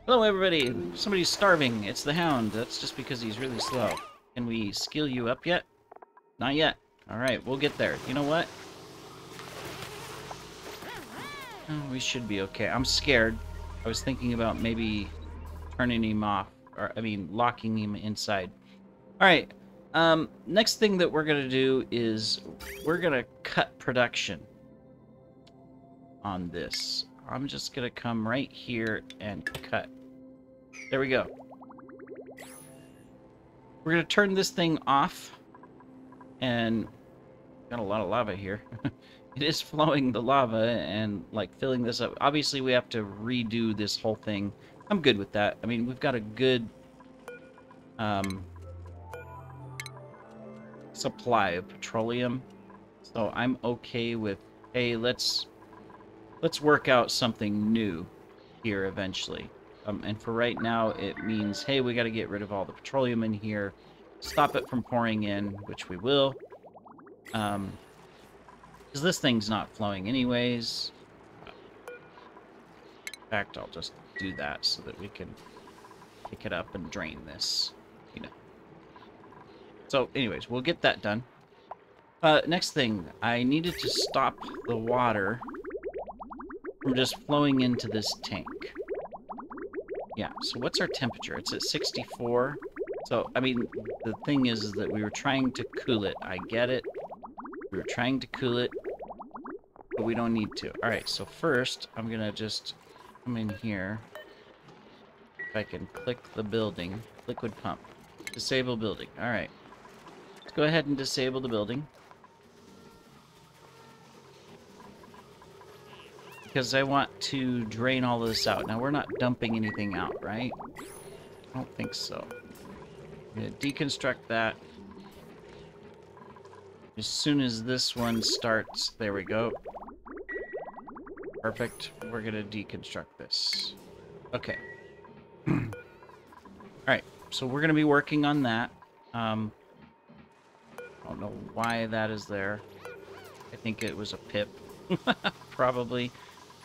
Hello, everybody. Somebody's starving. It's the Hound. That's just because he's really slow. Can we skill you up yet? Not yet. Alright, we'll get there. You know what? Oh, we should be okay. I'm scared. I was thinking about maybe turning him off. Or, I mean, locking him inside. Alright. Next thing that we're going to do is we're going to cut production on this. I'm just going to come right here and cut. There we go. We're going to turn this thing off. And got a lot of lava here. It is flowing the lava and like filling this up. Obviously, we have to redo this whole thing. I'm good with that. I mean, we've got a good supply of petroleum. So I'm okay with, hey, let's work out something new here eventually. And for right now, it means, hey, we got to get rid of all the petroleum in here, stop it from pouring in, which we will. Because this thing's not flowing anyways. In fact, I'll just do that so that we can pick it up and drain this, you know. So, anyways, we'll get that done. Next thing, I needed to stop the water from just flowing into this tank. Yeah, so what's our temperature? It's at 64. So, I mean, the thing is that we were trying to cool it. I get it. We were trying to cool it, but we don't need to. Alright, so first, I'm going to just come in here. If I can click the building. Liquid pump. Disable building. Alright. Let's go ahead and disable the building. Because I want to drain all this out. Now, we're not dumping anything out, right? I don't think so. I'm going to deconstruct that. As soon as this one starts, there we go. Perfect. We're going to deconstruct this. Okay. Alright, so we're going to be working on that. I don't know why that is there. I think it was a pip. Probably.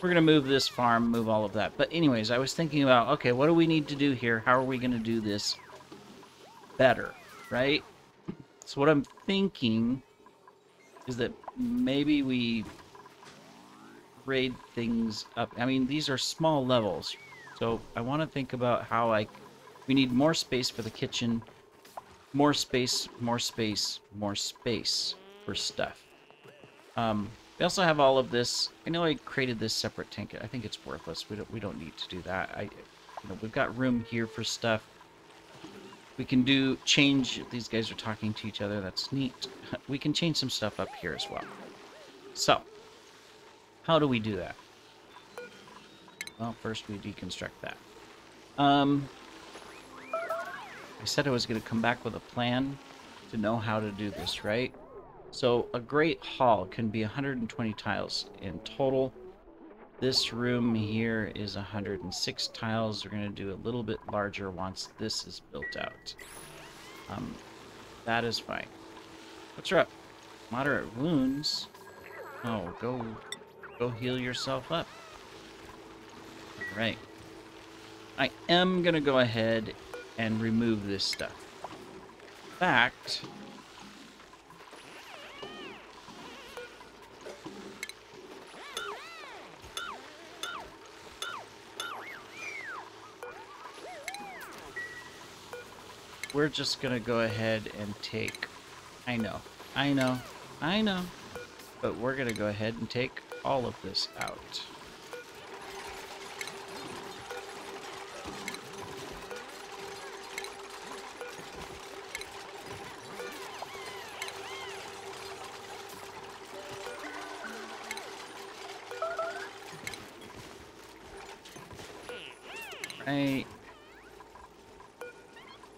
We're going to move this farm, move all of that. But anyways, I was thinking about, okay, what do we need to do here? How are we going to do this better, right? So what I'm thinking is that maybe we grade things up. I mean, these are small levels. So I want to think about how we need more space for the kitchen, more space, more space, more space for stuff. We also have all of this. I know I created this separate tank. I think it's worthless. We don't need to do that. We've got room here for stuff. We can change. These guys are talking to each other. That's neat. We can change some stuff up here as well. So, how do we do that? Well, first we deconstruct that. I said I was going to come back with a plan to know how to do this, right? So a great hall can be 120 tiles in total. This room here is 106 tiles. We're going to do a little bit larger once this is built out. That is fine. What's up? Moderate wounds. Oh, go heal yourself up. All right. I am going to go ahead and remove this stuff. In fact, we're just going to go ahead and take... I know. But we're going to go ahead and take all of this out. Right.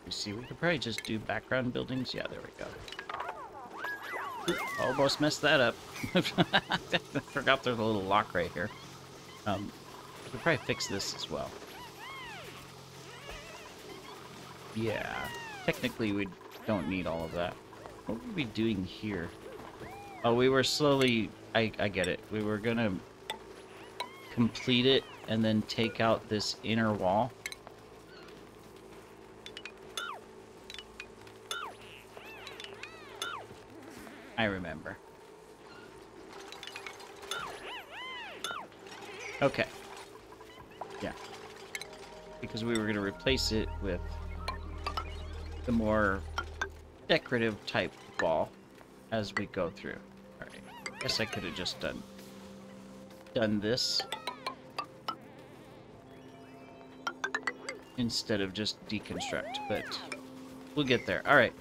You see, we could probably just do background buildings. Yeah, there we go. Oop, almost messed that up. I forgot there's a little lock right here. We could probably fix this as well. Yeah, technically we don't need all of that. What were we doing here? Oh, we were slowly... I get it. We were gonna complete it and then take out this inner wall. I remember. Okay. Yeah. Because we were going to replace it with the more decorative type wall as we go through. Alright. Guess I could have just done this instead of just deconstruct, but we'll get there. Alright.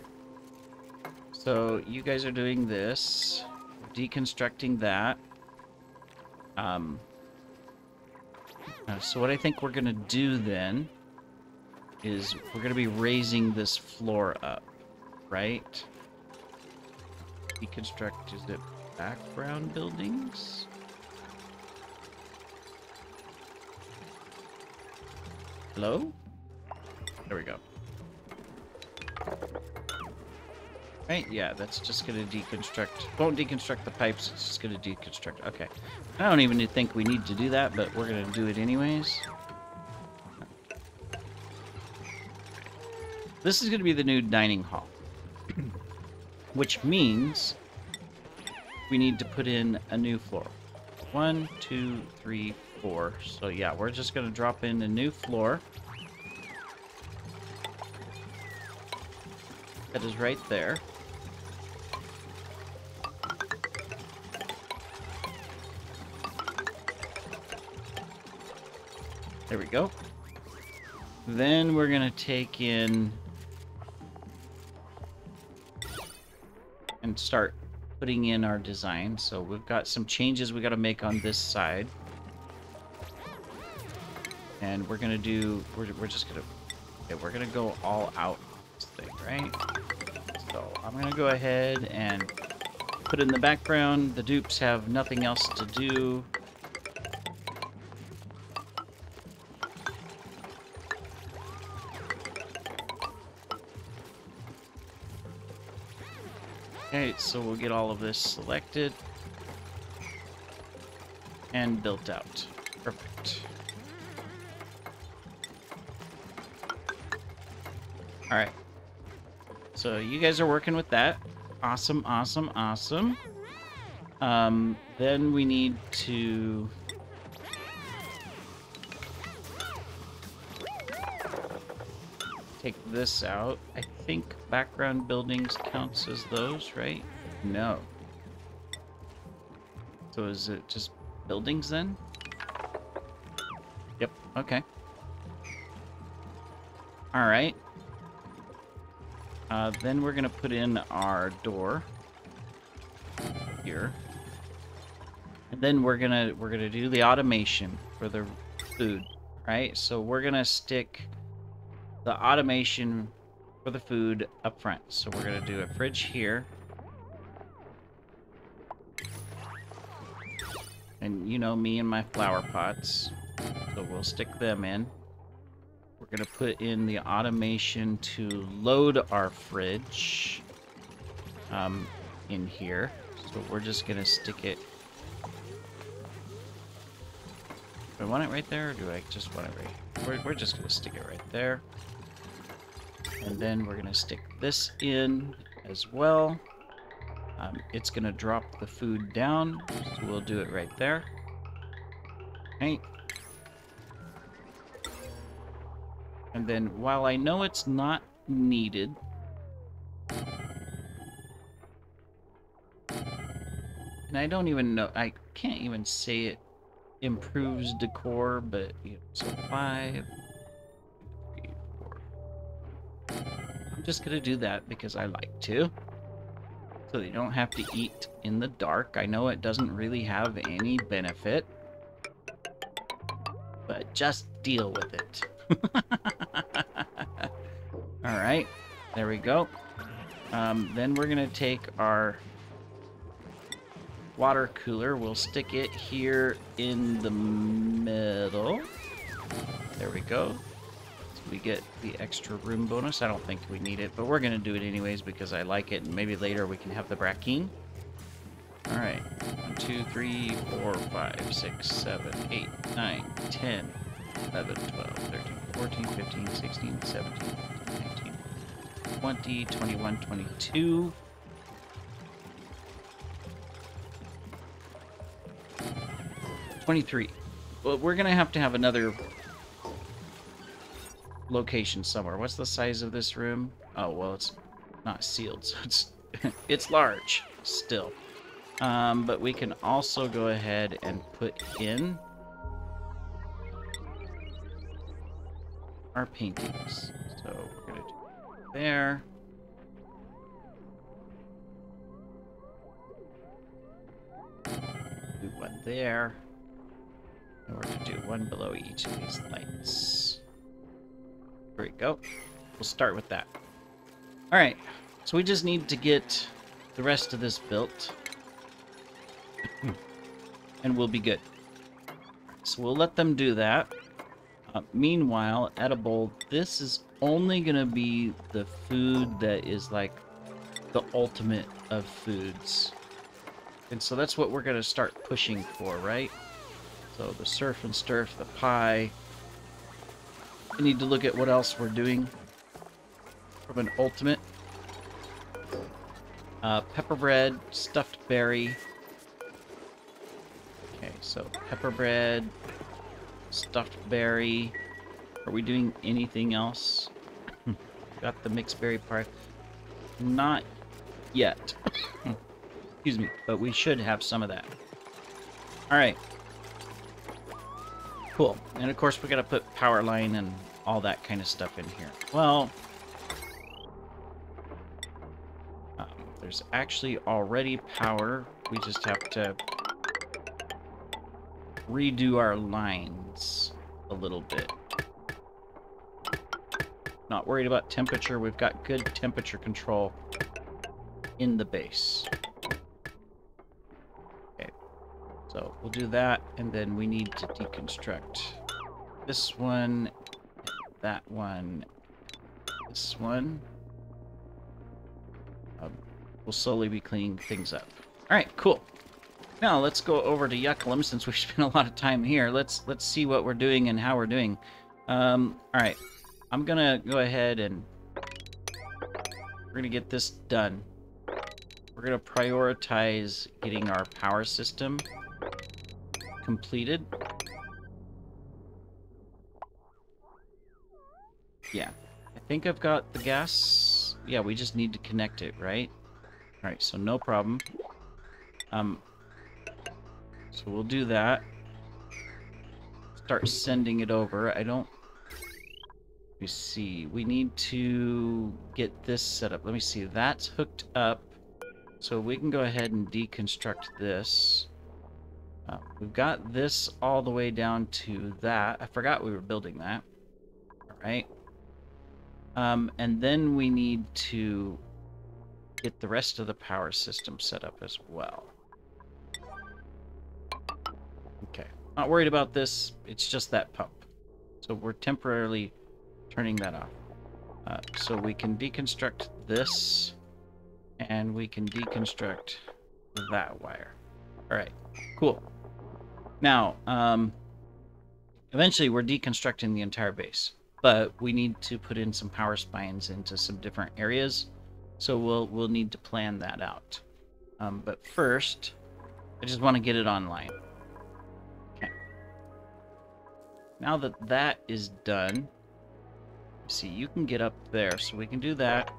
So you guys are doing this. Deconstructing that. So what I think we're going to do then is we're going to be raising this floor up, right? Deconstruct, is it background buildings? Hello? There we go. Right, yeah, that's just going to deconstruct. Won't deconstruct the pipes, it's just going to deconstruct. Okay. I don't even think we need to do that, but we're going to do it anyways. This is going to be the new dining hall. Which means we need to put in a new floor. 1, 2, 3, 4. So yeah, we're just going to drop in a new floor. That is right there. There we go. Then we're going to take in and start putting in our design. So we've got some changes we got to make on this side. And we're going to do, we're just going to, okay, we're going to go all out this thing, right? So I'm going to go ahead and put in the background. The dupes have nothing else to do. Okay, so we'll get all of this selected and built out. Perfect. All right. So you guys are working with that. Awesome, awesome, awesome. Then we need to take this out. I think background buildings counts as those, right? No. So is it just buildings then? Yep, okay. Alright. Then we're gonna put in our door here. And then we're gonna do the automation for the food, right? So we're gonna stick the automation for the food up front. So we're gonna do a fridge here. And you know me and my flower pots. So we'll stick them in. We're gonna put in the automation to load our fridge in here. So we're just gonna stick it. Do I want it right there, or do I just want it right? We're just gonna stick it right there. And then we're gonna stick this in as well. It's gonna drop the food down, so we'll do it right there. Okay. And then while I know it's not needed, and I don't even know, I can't even say it improves decor, but you know, so 5, 3, 4. I'm just gonna do that because I like to. So you don't have to eat in the dark. I know it doesn't really have any benefit, but just deal with it. Alright, there we go. Then we're gonna take our water cooler. We'll stick it here in the middle. There we go. So we get the extra room bonus. I don't think we need it, but we're gonna do it anyways because I like it, and maybe later we can have the brackeen. Alright. 1, 2, 3, 4, 5, 6, 7, 8, 9, 10, 11, 12, 13, 14, 15, 16, 17, 18, 19, 20, 21, 22. 23. Well, we're going to have another location somewhere. What's the size of this room? Oh, well, it's not sealed, so it's it's large still. But we can also go ahead and put in our paintings. So we're going to do there. Do one there. And we're going to do one below each of these lights. There we go. We'll start with that. Alright, so we just need to get the rest of this built. And we'll be good. So we'll let them do that. Meanwhile, Edible, this is only going to be the food that is like the ultimate of foods. And so that's what we're going to start pushing for, right? So the surf and sturf, the pie. We need to look at what else we're doing from an ultimate. Pepper bread, stuffed berry. Okay, so pepper bread, stuffed berry. Are we doing anything else? Got the mixed berry pie. Not yet. Excuse me, but we should have some of that. Alright. Cool. And of course we gotta put power line and all that kind of stuff in here. Well, there's actually already power. We just have to redo our lines a little bit. Not worried about temperature. We've got good temperature control in the base. Okay, so we'll do that, and then we need to deconstruct this one, that one, this one. We'll slowly be cleaning things up. All right, cool. Now let's go over to Yucculum since we've spent a lot of time here. Let's see what we're doing and how we're doing. All right, I'm gonna go ahead and we're gonna get this done. We're gonna prioritize getting our power system completed. Yeah, I think I've got the gas. Yeah, we just need to connect it, right? All right, so no problem. So we'll do that. Start sending it over. I don't... Let me see. We need to get this set up. Let me see. That's hooked up. So we can go ahead and deconstruct this. We've got this all the way down to that. I forgot we were building that. All right. And then we need to get the rest of the power system set up as well. Okay. Not worried about this. It's just that pump. So we're temporarily turning that off. So we can deconstruct this, and we can deconstruct that wire. All right. Cool. Now, eventually we're deconstructing the entire base, but we need to put in some power spines into some different areas. So we'll need to plan that out. But first, I just want to get it online. Okay. Now that that is done, see, you can get up there, so we can do that.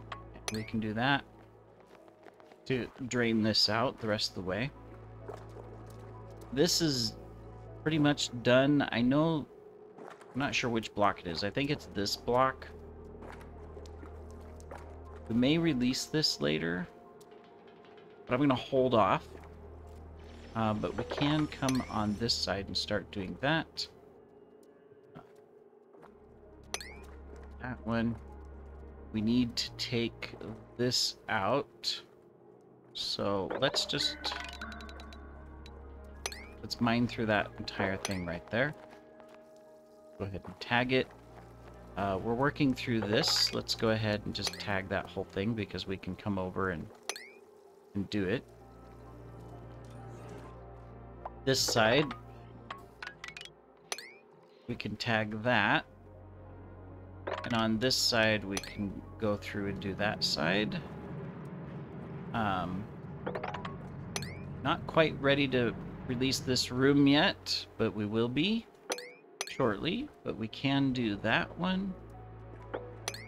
We can do that to drain this out the rest of the way. This is pretty much done. I know, I'm not sure which block it is. I think it's this block. We may release this later, but I'm going to hold off. But we can come on this side and start doing that. That one. We need to take this out. So let's mine through that entire thing right there. Go ahead and tag it. We're working through this. Let's go ahead and just tag that whole thing because we can come over and do it. This side, we can tag that. And on this side, we can go through and do that side. Not quite ready to release this room yet, but we will be shortly. But we can do that one.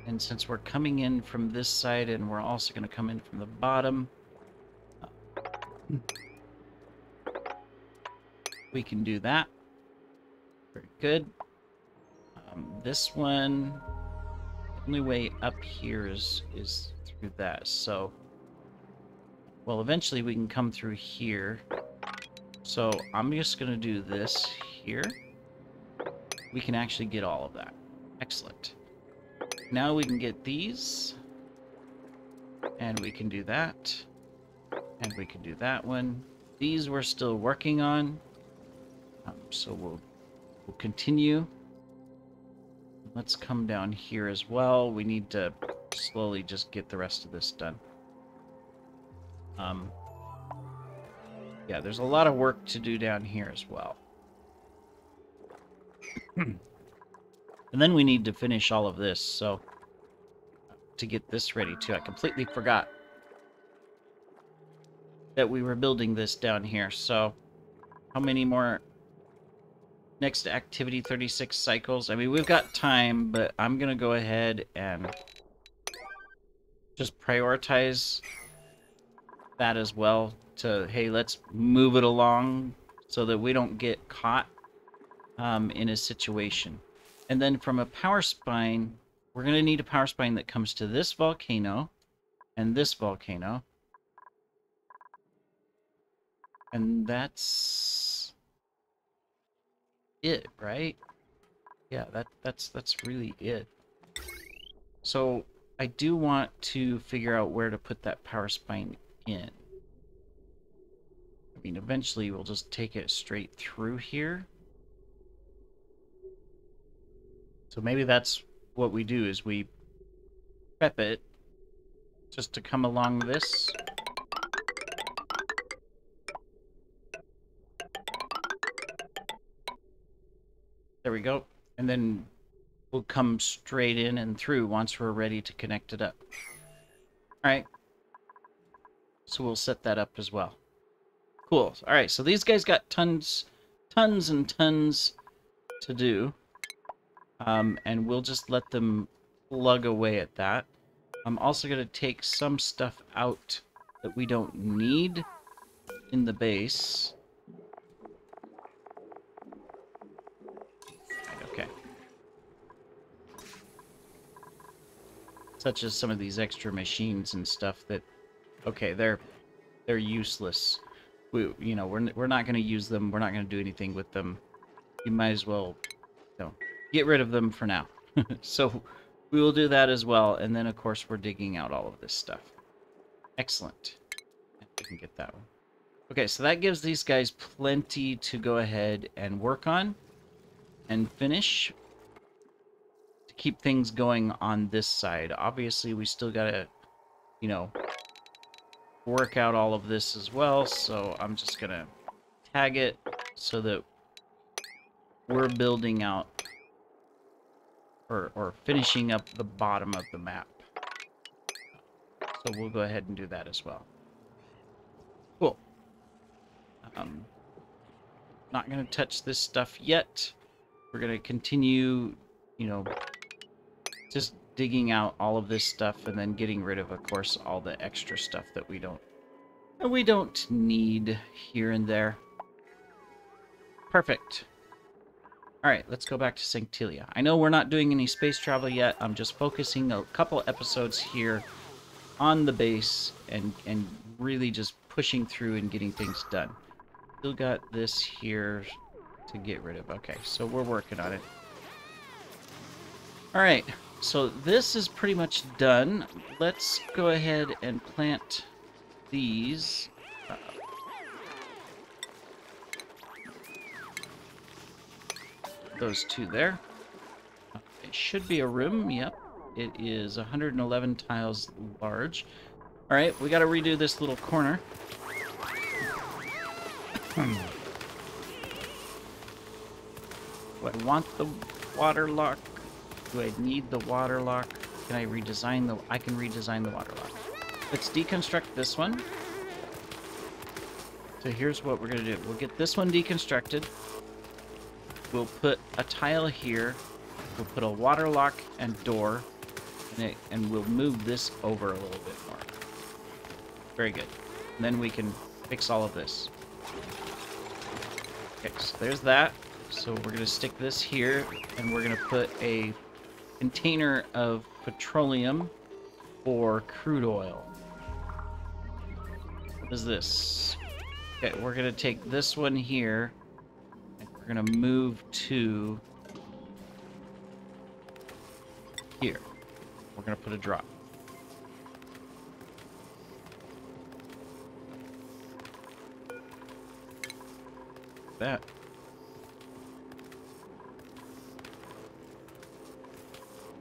And since we're coming in from this side and we're also going to come in from the bottom, we can do that. Very good. This one, the only way up here is through that. So, well, eventually we can come through here. So I'm just going to do this here. We can actually get all of that. Excellent. Now we can get these. And we can do that. And we can do that one. These we're still working on. So we'll continue. Let's come down here as well. We need to slowly just get the rest of this done. Yeah, there's a lot of work to do down here as well. And then we need to finish all of this, so to get this ready too. I completely forgot that we were building this down here. So how many more? Next activity, 36 cycles. I mean, we've got time, but I'm going to go ahead and just prioritize that as well to, hey, let's move it along so that we don't get caught in a situation. And then from a power spine, we're going to need a power spine that comes to this volcano and this volcano. And that's it, right? Yeah, that's really it. So I do want to figure out where to put that power spine in. I mean, eventually we'll just take it straight through here. So maybe that's what we do, is we prep it just to come along this. There we go. And then we'll come straight in and through once we're ready to connect it up. All right. So we'll set that up as well. Cool. All right. So these guys got tons and tons to do. And we'll just let them plug away at that. I'm also going to take some stuff out that we don't need in the base. Okay. Such as some of these extra machines and stuff that, okay, they're useless. We're not going to use them. We're not going to do anything with them. You might as well, get rid of them for now. So we will do that as well. And then, of course, we're digging out all of this stuff. Excellent. We can get that one. Okay, so that gives these guys plenty to go ahead and work on and finish to keep things going on this side. Obviously, we still got to, work out all of this as well. So I'm just going to tag it so that we're building out or finishing up the bottom of the map. So we'll go ahead and do that as well. Cool. Not going to touch this stuff yet. We're going to continue, just digging out all of this stuff and then getting rid of course, all the extra stuff that we don't need here and there. Perfect. All right, let's go back to Sanctilia. I know we're not doing any space travel yet. I'm just focusing a couple episodes here on the base and really just pushing through and getting things done. Still got this here to get rid of. Okay, so we're working on it. All right, so this is pretty much done. Let's go ahead and plant these. Those two there. It should be a room. Yep, it is 111 tiles large. All right, we got to redo this little corner. Do I want the water lock? Do I need the water lock? Can I redesign I can redesign the water lock. Let's deconstruct this one So here's what we're going to do. We'll get this one deconstructed. We'll put a tile here. We'll put a water lock and door. And we'll move this over a little bit more. Very good. And then we can fix all of this. Okay, so there's that. So we're going to stick this here, and we're going to put a container of petroleum or crude oil. What is this? Okay, we're going to take this one here, and we're going to move to here. We're going to put a drop. That.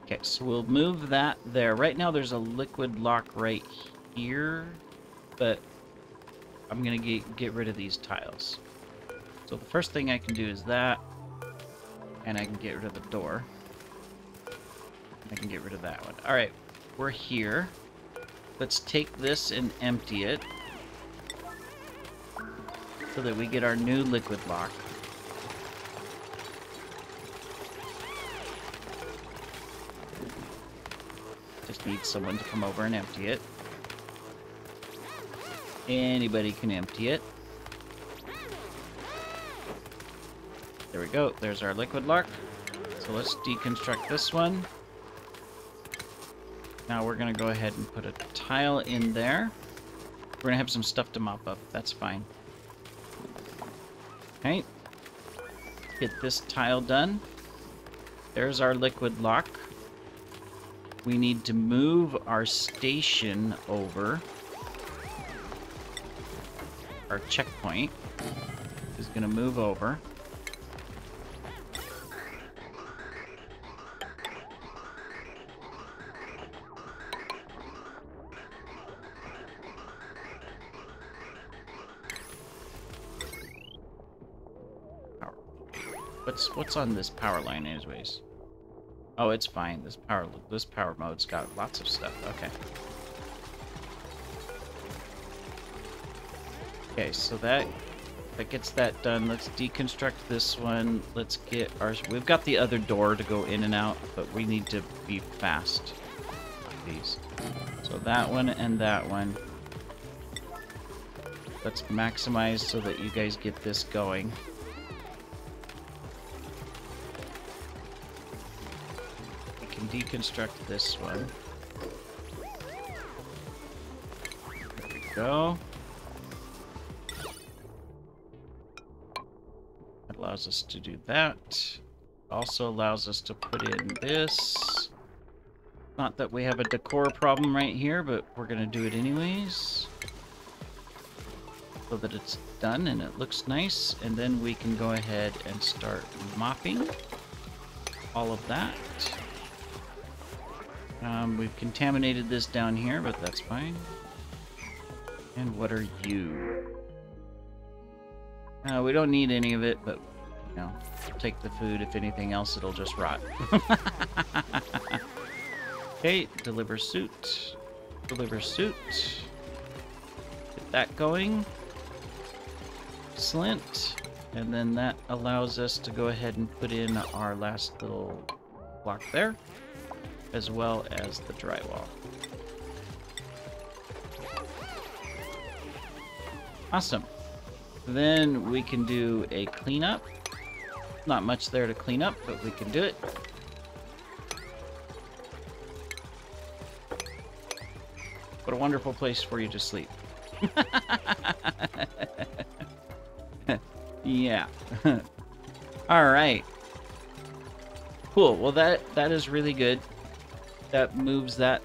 Okay, so we'll move that there. Right now there's a liquid lock right here, but I'm going to get rid of these tiles. So the first thing I can do is that, and I can get rid of the door. I can get rid of that one. Alright, we're here. Let's take this and empty it so that we get our new liquid lock. Just need someone to come over and empty it. Anybody can empty it. There we go. There's our liquid lock. So let's deconstruct this one. Now we're going to go ahead and put a tile in there. We're going to have some stuff to mop up. That's fine. Okay. Get this tile done. There's our liquid lock. We need to move our station over. Our checkpoint is going to move over. What's on this power line anyways? Oh, it's fine. This power mode's got lots of stuff. Okay. Okay, so that gets that done. Let's deconstruct this one. Let's get our... We've got the other door to go in and out, but we need to be fast with these. So that one and that one. Let's maximize so that you guys get this going. Deconstruct this one. There we go. That allows us to do that. Also allows us to put in this. Not that we have a decor problem right here, but we're going to do it anyways. So that it's done and it looks nice. And then we can go ahead and start mopping all of that. We've contaminated this down here, but that's fine. And what are you? We don't need any of it, but, you know, we'll take the food. If anything else, it'll just rot. Okay, deliver suit. Deliver suit. Get that going. Excellent. And then that allows us to go ahead and put in our last little block there, as well as the drywall. Awesome. Then we can do a cleanup. Not much there to clean up, but we can do it. What a wonderful place for you to sleep. Yeah. All right. Cool. Well, that is really good. That moves that,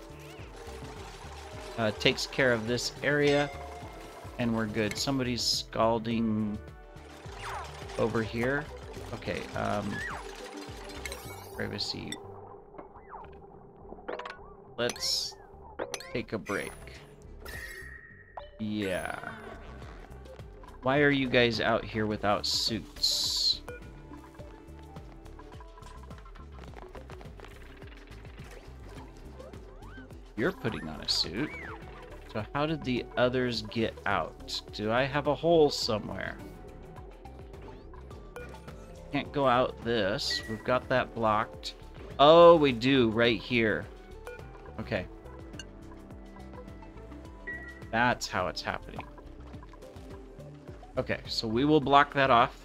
takes care of this area, and we're good. Somebody's scalding over here. Okay, privacy. Let's take a break. Yeah. Why are you guys out here without suits? You're putting on a suit. So how did the others get out? Do I have a hole somewhere? Can't go out this. We've got that blocked. Oh, we do, right here. Okay. That's how it's happening. Okay, so we will block that off.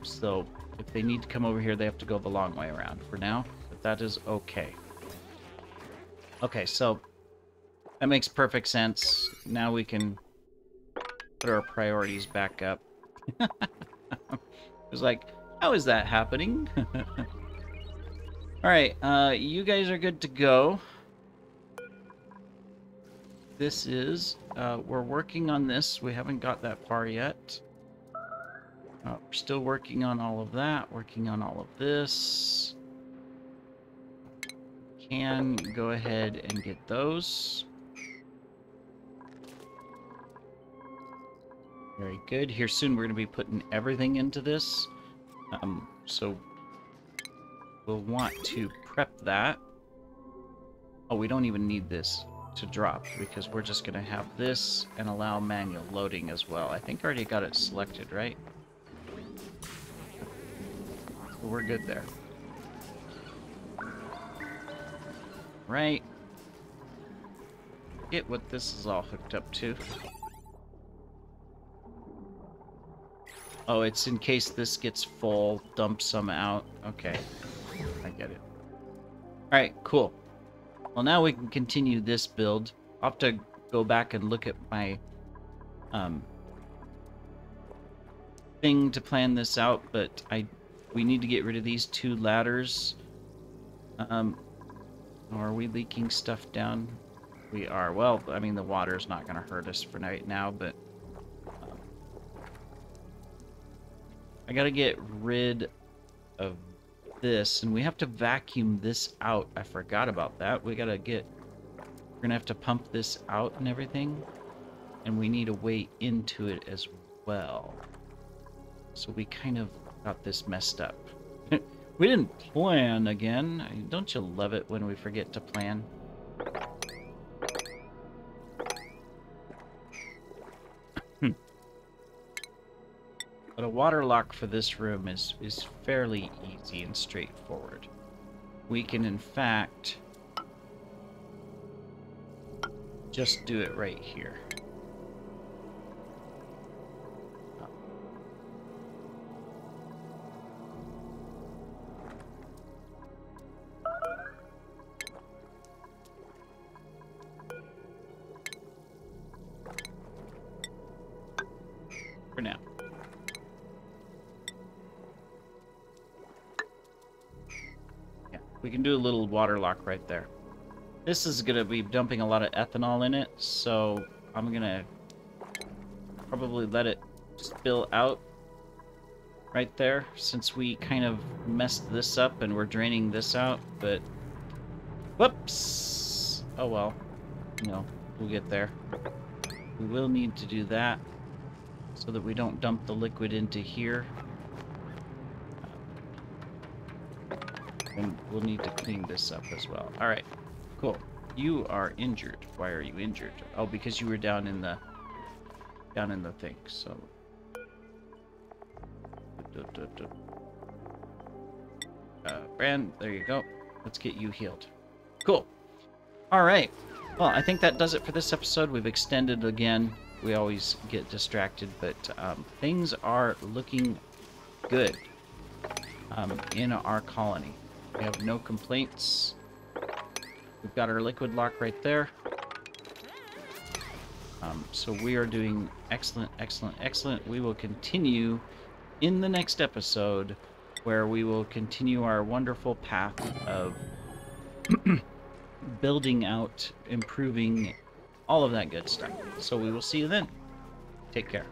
So if they need to come over here, they have to go the long way around for now, but that is okay. Okay, so that makes perfect sense. Now we can put our priorities back up. It was like, how is that happening? Alright, you guys are good to go. This is, we're working on this. We haven't got that far yet. We're still working on all of that, working on all of this. Can go ahead and get those. Very good. Here soon we're going to be putting everything into this. So we'll want to prep that. Oh, we don't even need this to drop because we're just going to have this and allow manual loading as well. I think I already got it selected, right? So we're good there. Right. Get what this is all hooked up to. Oh, it's in case this gets full, dump some out. Okay, I get it. Alright, cool. Well, now we can continue this build. I'll have to go back and look at my thing to plan this out, but we need to get rid of these 2 ladders. Are we leaking stuff down? We are. Well, I mean, the water's not going to hurt us for right now, but I got to get rid of this, and we have to vacuum this out. I forgot about that. We're going to have to pump this out and everything, and we need a way into it as well. So we kind of got this messed up. We didn't plan again. Don't you love it when we forget to plan? But a water lock for this room is fairly easy and straightforward. We can, in fact, just do it right here. For now. Yeah, we can do a little water lock right there. This is going to be dumping a lot of ethanol in it, so I'm going to probably let it spill out right there, since we kind of messed this up and we're draining this out, but whoops! Oh well, we'll get there. We will need to do that so that we don't dump the liquid into here. And we'll need to clean this up as well. Alright, cool. You are injured. Why are you injured? Oh, because you were down in the thing, so... Brand, there you go. Let's get you healed. Cool. Alright. Well, I think that does it for this episode. We've extended again. We always get distracted, but things are looking good in our colony. We have no complaints. We've got our liquid lock right there. So we are doing excellent, excellent, excellent. We will continue in the next episode, where we will continue our wonderful path of building out, improving, all of that good stuff. So we will see you then. Take care.